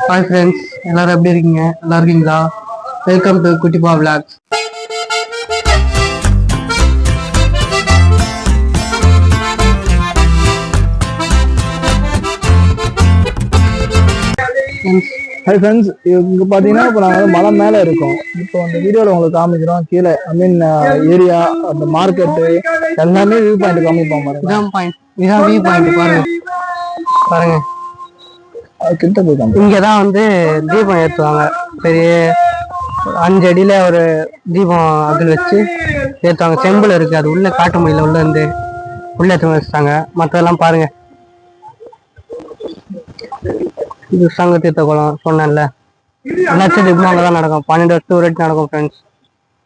Hi friends, எல்லாரும் எப்படி இருக்கீங்க? நல்லா இருக்கீங்களா? Welcome to Kuttipa vlogs. Hi friends, இங்கே பார்த்தீங்கன்னா இப்போ நாங்கள் மலை மேலே இருக்கோம். இப்போ அந்த வீடியோவில் உங்களுக்கு காமிக்கிறோம். கீழே ஏரியா, அந்த மார்க்கெட்டு எல்லாமே வியூ பாயிண்ட் காமிப்போம். இதான் வியூ பாயிண்ட் பாருங்க. கிட்ட போய் இங்கதான் வந்து தீபம் ஏற்றுவாங்க. பெரிய 5 அடியில ஒரு தீபம் அகல் வச்சு ஏற்றுவாங்க. செம்பில் இருக்கு, அது உள்ள காட்டு மொழியில உள்ள இருந்து உள்ள எடுத்து வச்சுட்டாங்க. மற்றதெல்லாம் பாருங்க. இது சங்க தீர்த்த குளம் சொன்னேன்ல, லட்சதீபம் அங்கதான் நடக்கும். 12 வருஷம் ஒரு நடக்கும் ஃப்ரெண்ட்ஸ்.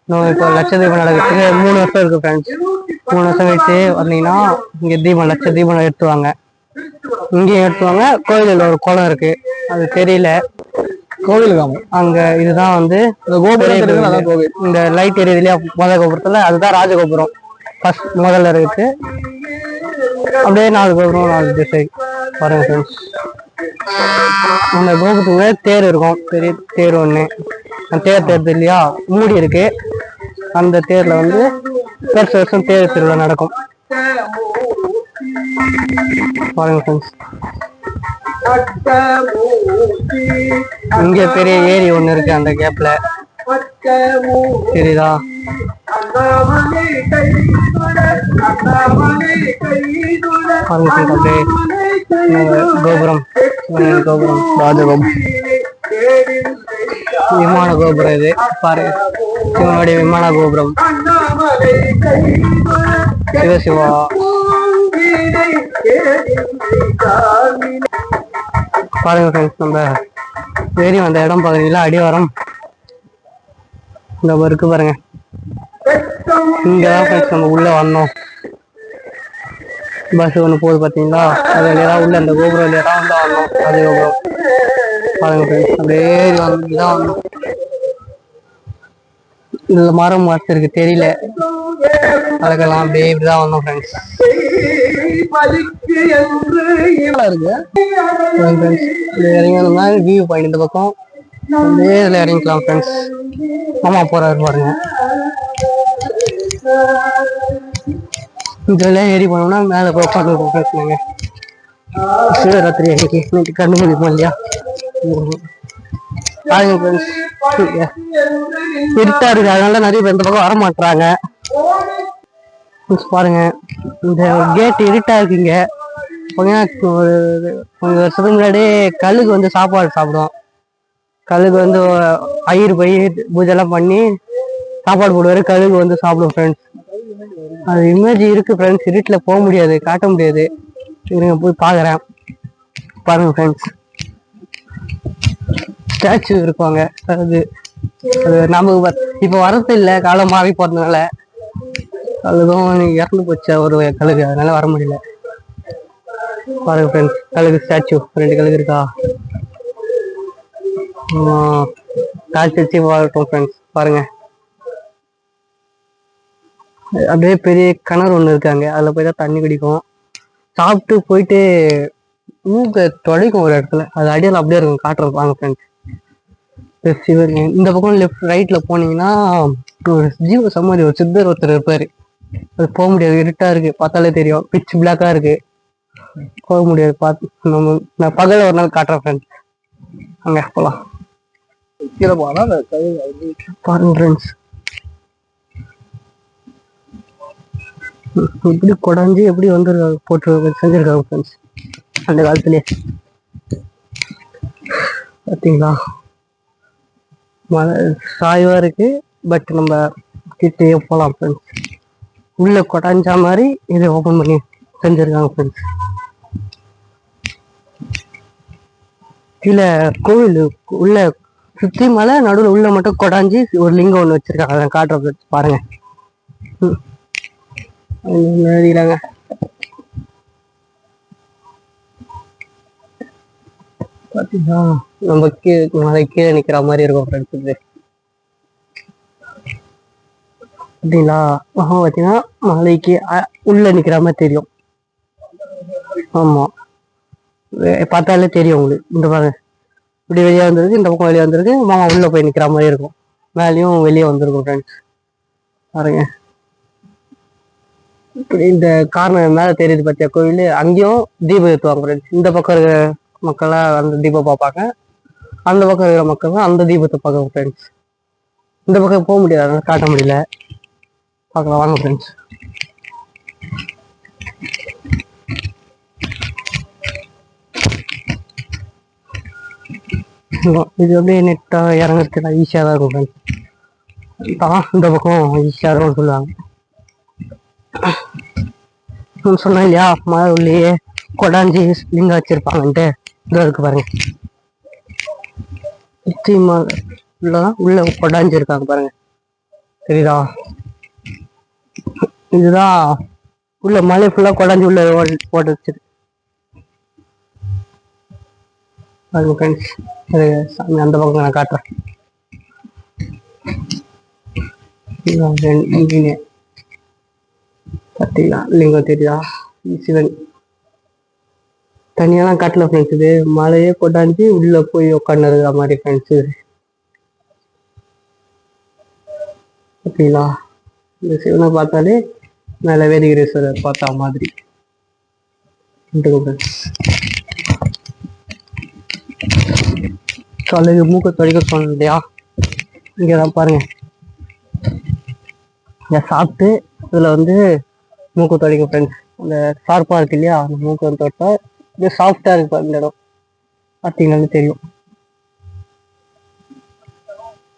இன்னும் இப்போ லட்சதீபம் நடக்கிறதுக்கு 3 வருஷம் இருக்கு ஃப்ரெண்ட்ஸ். 3 வருஷம் கழிச்சு வந்தீங்கன்னா இங்க தீபம் லட்சதீபம் ஏற்றுவாங்க. இங்கேயும் ஏற்றுவாங்க. கோயிலில் ஒரு குளம் இருக்கு, அது தெரியல. கோவிலுக்கு அங்க இதுதான் வந்து இந்த லைட் எரியுது இல்லையா முதல் கோபுரத்துல, அதுதான் ராஜகோபுரம். ஃபர்ஸ்ட் முதல்ல இருக்கு. அப்படியே 4 கோபுரம் 4 திசை பாருங்க ஃப்ரெண்ட்ஸ். அந்த கோபுரத்துக்கு தேர் இருக்கும், பெரிய தேர் ஒண்ணு. அந்த தேர் தெரியுது இல்லையா, மூடி இருக்கு. அந்த தேர்ல வந்து வருஷம் வருஷம் தேர் திருவிழா நடக்கும் பாருங்க ஃப்ரெண்ட்ஸ். இங்க பெரிய ஏரி ஒண்ணு இருக்கு அந்த கேப்ல, தெரியுதா? அப்படியே கோபுரம் கோபுரம் ராஜகோபுரம் விமான கோபுரம். இது பாரு, இவனுடைய விமான கோபுரம். சிவசிவா பாருங்க ஃப்ரெண்ட்ஸ். நம்ம ஏறி வந்த இடம் பாக்குறீங்களா, அடிவாரம் இந்த இருக்கு பாருங்க. இங்கதான் ஃப்ரெண்ட்ஸ் நம்ம உள்ள வரணும். பஸ் ஒண்ணு போகுது பாத்தீங்களா, அது வழியா உள்ள அந்த கோபுரம் வழியா தான் உள்ள வரணும். அது கோபுரம் பாருங்க ஃப்ரெண்ட்ஸ். அப்படியே இதான் வரணும். இதுல மரம் இருக்கு, தெரியல. அதுக்கெல்லாம் அப்படியே இப்படிதான் வந்தோம் ஃப்ரெண்ட்ஸ். இறங்கினா வியூ பாயிண்ட் இந்த பக்கம், அப்படியே இதுல இறங்கிக்கலாம் ஃப்ரெண்ட்ஸ். மாமா போறாரு பாருங்க. இதெல்லாம் ஏறி போனோம்னா மேல போய் உட்காந்து பேசுனாங்க. சிவராத்திரி அன்னைக்கு நைட்டு கண்ணு முடிப்போம் இல்லையா. இருட்டா இருக்கு, அதனால நிறைய பேர் இந்த பக்கம் வர மாட்டாங்க பாருங்க. இந்த கேட் இருட்டா இருக்குங்க. கொஞ்சம் வருஷத்துக்கு முன்னாடி கல்லுக்கு வந்து சாப்பாடு சாப்பிடுவோம். கல்லுக்கு வந்து ஐயர் போய் பூஜை எல்லாம் பண்ணி சாப்பாடு போடுவாரு, கல்லுக்கு வந்து சாப்பிடுவோம் ஃப்ரெண்ட்ஸ். அது இமேஜ் இருக்கு ஃப்ரெண்ட்ஸ், இருட்டுல போக முடியாது, காட்ட முடியாது. இருங்க போய் பாக்குறேன் பாருங்க ஃப்ரெண்ட்ஸ். ஸ்டாச்சு இருக்குவாங்க. அது நமக்கு இப்ப வரது இல்லை, காலம் மாறி போறதுனால. அதுவும் இறந்து போச்சா ஒரு கழுகு, அதனால வர முடியல. பாருங்க ஃப்ரெண்ட்ஸ், கழுகு ஸ்டாச்சு 2 கழுகு இருக்கா. காய்ச்சி வச்சு பார்ப்போம் ஃப்ரெண்ட்ஸ். பாருங்க, அப்படியே பெரிய கிணறு ஒண்ணு இருக்காங்க, அதுல போய் தான் தண்ணி குடிக்கும். சாப்பிட்டு போயிட்டு மூக்க தொடைக்கும் ஒரு இடத்துல, அது அடியில் அப்படியே இருக்கும், காட்டுறது வாங்க ஃப்ரெண்ட்ஸ். இந்த பக்கம் லெஃப்ட் ரைட்ல போனீங்கன்னா ஒரு ஜீவ சமாதி, ஒரு சித்தர் ஒருத்தர் இருப்பாரு. அது போக முடியாது, இருட்டா இருக்கு, பார்த்தாலே தெரியும், பிச் பிளாக்கா இருக்கு, போக முடியாது. பார்த்து நான் பகல ஒரு நாள் காட்டுறேன் ஃப்ரெண்ட்ஸ், அங்க போலாம். பாருங்க ஃப்ரெண்ட்ஸ், எப்படி கொடைஞ்சி எப்படி வந்து போட்டு செஞ்சிருக்காங்க ஃப்ரெண்ட்ஸ் அந்த காலத்திலே. பார்த்தீங்களா, மழை சாய்வா இருக்கு, பட் நம்ம கிட்டேயே போகலாம் ஃப்ரெண்ட்ஸ். உள்ள கொடைஞ்சா மாதிரி இதை ஓபன் பண்ணி செஞ்சிருக்காங்க ஃப்ரெண்ட்ஸ். கீழே கோவில் உள்ள சுத்தி மலை, நடுவில் உள்ள மட்டும் கொடைஞ்சி ஒரு லிங்கம் ஒண்ணு வச்சிருக்காங்க, அதை காட்டுறது பாருங்க. எழுதிறாங்க. பாத்தீங்களா, நம்ம மலை கீழே நிக்கிற மாதிரி இருக்கும் ஃப்ரெண்ட்ஸ். இது பார்த்தீங்களா, பார்த்தீங்கன்னா மலைக்கு உள்ள நிக்கிற மாதிரி தெரியும். ஆமா, பார்த்தாலே தெரியும் உங்களுக்கு. இந்த பாருங்க, இப்படி வெளியே வந்திருக்கு, இந்த பக்கம் வெளியே வந்திருக்கு. மாமா உள்ள போய் நிக்கிற மாதிரி இருக்கும். மேலேயும் வெளியே வந்திருக்கும் ஃப்ரெண்ட்ஸ். பாருங்க, இப்படி இந்த காரணம் மேல தெரியுது பார்த்தியா கோவில், அங்கேயும் தீபம் ஏற்றுவாங்க ஃப்ரெண்ட்ஸ். இந்த பக்கம் இருக்கிற மக்கள்லாம் அந்த தீபம் பார்ப்பாங்க, அந்த பக்கம் இருக்கிற மக்கள் அந்த தீபத்தை பார்க்க ஃப்ரெண்ட்ஸ். இந்த பக்கம் போக முடியாது, அதனால காட்ட முடியல. பார்க்கலாம் வாங்க ஃப்ரெண்ட்ஸ். இது அப்படியே நெட்டா இறங்குறதுல ஈஸியாக தான் இருக்கும் ஃப்ரெண்ட்ஸ். இந்த பக்கம் ஈஸியாக இருக்கும்னு சொல்லுவாங்க. சொன்னேன் இல்லையா, மழை உள்ளேயே கொடாஞ்சி லிங்கம் வச்சிருப்பாங்கன்ட்டு. இதோ இருக்கு பாருங்க, உள்ள கொடாஞ்சி இருக்காங்க பாருங்க, தெரியுதா? இதுதான் உள்ள மலை ஃபுல்லா கொடாஞ்சி உள்ள போட்டு வச்சிருக்கு பாருங்க ஃப்ரெண்ட்ஸ். சாமி அந்த பக்கம் நான் காட்டுறேன். பார்த்தீங்களா லிங்கம் தெரியுதா? சிவன் தனியெல்லாம் காட்டல ஃப்ரெண்ட்ஸ். இது மலையே கொண்டாந்து உள்ள போய் உட்காந்து இருக்கிற மாதிரி ஃப்ரெண்ட்ஸ். பார்த்தீங்களா? இந்த சிவனை பார்த்தாலே மேல வேதிகிரீஸ்வரர் பார்த்தா மாதிரி. காலைக்கு மூக்க தொடைக்க சொன்னோம் இல்லையா, இங்கதான் பாருங்க. இதை சாப்பிட்டு இதுல வந்து மூக்கு தொடைக்கும் ஃப்ரெண்ட்ஸ். அந்த ஷார்ப்பா இருக்கு இல்லையா, அந்த மூக்கு வந்து தொட்டா இது சாஃப்டா இருக்கு இந்த இடம். பார்த்தீங்கன்னாலே தெரியும்.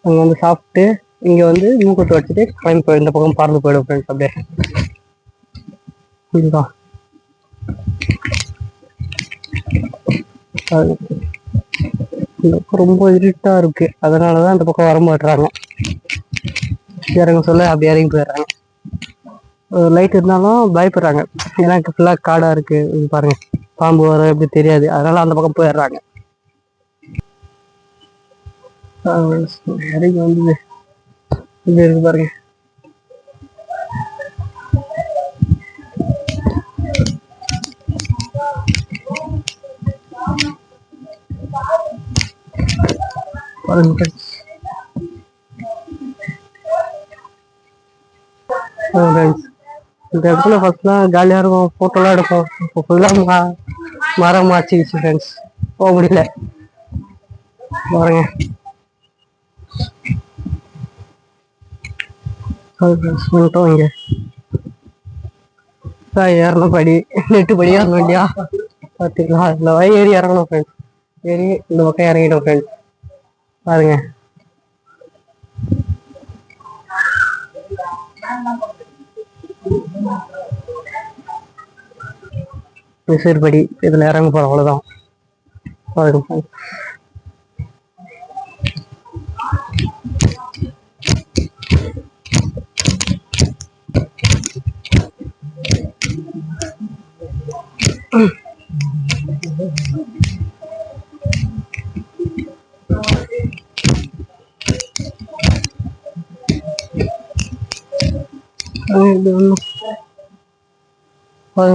அங்க வந்து சாப்பிட்டு இங்க வந்து மூக்கு தொடைச்சிட்டு கிளம்பி போய் இந்த பக்கம் பறந்து போயிடும் ஃப்ரெண்ட்ஸ். அப்படியே இதுதான் இந்த பக்கம் ரொம்ப இருட்டா இருக்கு, அதனாலதான் இந்த பக்கம் வர மாட்டுறாங்க. இறங்க சொல்ல அப்படி இறங்கி போயிடுறாங்க. லைட் இருந்தாலும் பயப்படுறாங்க, ஏன்னா ஃபுல்லா காடா இருக்கு. பாருங்க, பாம்பு வர எப்படி தெரியாது, அதனால அந்த பக்கம் போயிடுறாங்க. இறங்கி வந்து இப்படி இருக்கு பாருங்க. இந்த இடத்துல ஃபர்ஸ்ட்லாம் ஜாலியா இருக்கும், போட்டோலாம் எடுப்போம். இப்போ ஃபுல்லா மரம் மாச்சிக்கிச்சு ஃப்ரெண்ட்ஸ், போக முடியல. பாருங்க வந்துட்டோம். இங்க ஏறணும் படி, நெட்டு படி ஏறணும் இல்லையா? பார்த்தீங்களா? இந்த வழி ஏறி இறங்கணும் ஃப்ரெண்ட்ஸ். ஏறி இந்த பக்கம் இறங்கிட்டோம் ஃப்ரெண்ட்ஸ். பாருங்க, விசிறுபடி இதுல இறங்க போறோம், அவ்வளவுதான். பாருங்க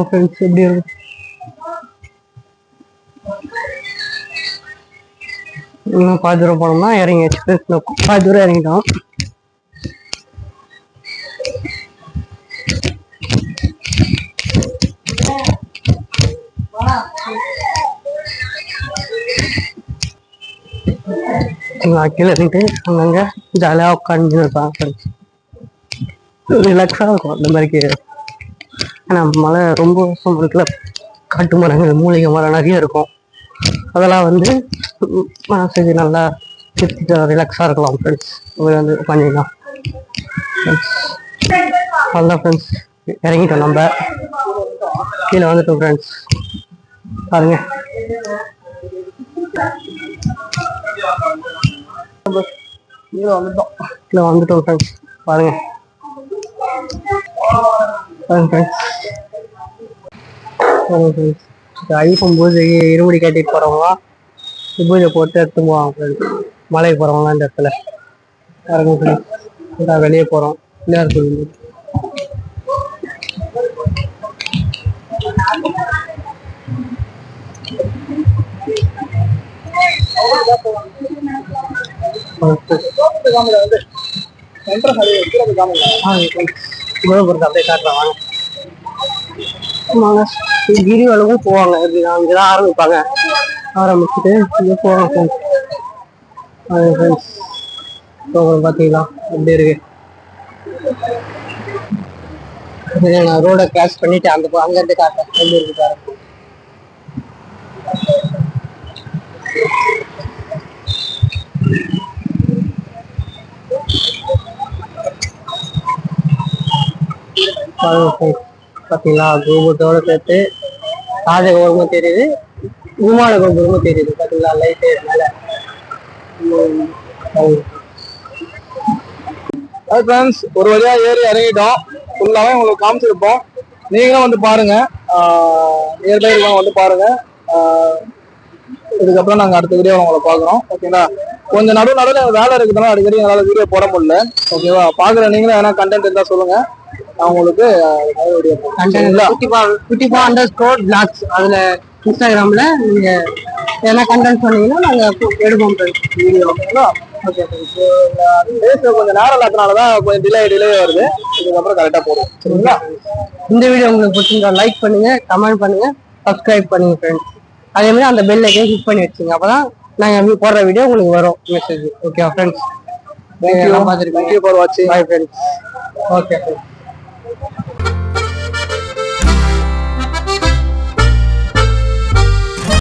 ஃப்ரெண்ட்ஸ் எப்படி இருக்கு. இன்னும் பாதி தூரம் போனோம்னா இறங்கி பாதி தூரம் இறங்கிட்டோம். கீழே இறங்கிட்டு அங்கங்க ஜாலியா உட்காந்து இருப்பாங்க ஃப்ரெண்ட்ஸ். ரிலாக்ஸா இருக்கும் இந்த மாதிரிக்கு. ஏன்னா மழை ரொம்ப வருஷம் இருக்குல்ல, காட்டு மரங்கள் மூலிகை மரம் நிறைய இருக்கும். அதெல்லாம் வந்து மனசுக்கு நல்லா திருப்திட்டு ரிலாக்ஸாக இருக்கலாம் ஃப்ரெண்ட்ஸ். வந்து பண்ணிக்கலாம் அதான் ஃப்ரெண்ட்ஸ். இறங்கிட்டோம், நம்ம கீழே வந்துட்டோம் ஃப்ரெண்ட்ஸ். பாருங்க, கீழே வந்துட்டோம் ஃப்ரெண்ட்ஸ். பாருங்க ஐயப்பன் பூஜைக்கு இருமுடி கட்டிட்டு போறவங்களாம் பூஜை போட்டு எடுத்து போவாங்க ஃப்ரெண்ட்ஸ். மலைக்கு போறவங்களாம் இந்த இடத்துல பாருங்க ஃப்ரெண்ட்ஸ். வெளியே போறோம், பிள்ளையார் கோவில். கோபுரத்தை அப்படியே காட்டுறேன் வாங்க. ஆமாங்க, கிரிவலமும் போவாங்க. எப்படின்னா இங்கதான் ஆரம்பிப்பாங்க, ஆரம்பிச்சுட்டு இங்கே போவாங்க ஃப்ரெண்ட்ஸ். பார்த்தீங்களா எப்படி இருக்கு. நான் ரோட கிராஸ் பண்ணிட்டு அங்க இருந்து காட்டுறேன் எப்படி இருக்கு பாருங்க. பாத்தீங்களா, கோபுரத்தோட சேர்த்து ராஜ கோபுரமும் தெரியுது, விமான கோபுரமும் தெரியுது. பாத்தீங்களா லைட்டு மேல. ஒரு வழியா ஏறி இறங்கிட்டோம். ஃபுல்லாவே உங்களுக்கு காமிச்சிருப்போம். நீங்களும் வந்து பாருங்க, நியர்பை வந்து பாருங்க. இதுக்கப்புறம் நாங்க அடுத்த வீடியோ உங்களை பாக்குறோம். ஓகேங்களா, கொஞ்சம் நடுவில் வேலை இருக்குதுன்னா அடிக்கடி எங்களால வீடியோ போட முடியல. ஓகேவா, பாக்குற நீங்களும் ஏன்னா கண்டென்ட் இருந்தா சொல்லுங்க, நான் உங்களுக்கு அதுல இன்ஸ்டாகிராம்ல நீங்க ஏன்னா கண்டென்ட் சொன்னீங்கன்னா நாங்க எடுப்போம் வீடியோ. ஓகே, கொஞ்சம் நேரம் இல்லாதனாலதான் கொஞ்சம் டிலே வருது. இதுக்கப்புறம் கரெக்டா போடும். சரிங்களா, இந்த வீடியோ உங்களுக்கு பிடிச்சிருந்தா லைக் பண்ணுங்க, கமெண்ட் பண்ணுங்க, சப்ஸ்கிரைப் பண்ணுங்க ஃப்ரெண்ட்ஸ். அதே மாதிரி அந்த பெல் ஐக்கன் கிளிக் பண்ணி வச்சுங்க, அப்பதான் நாங்க போடுற வீடியோ உங்களுக்கு வரும் message. Okay friends, thank you for வாட்சிங். Bye friends. ஓகே.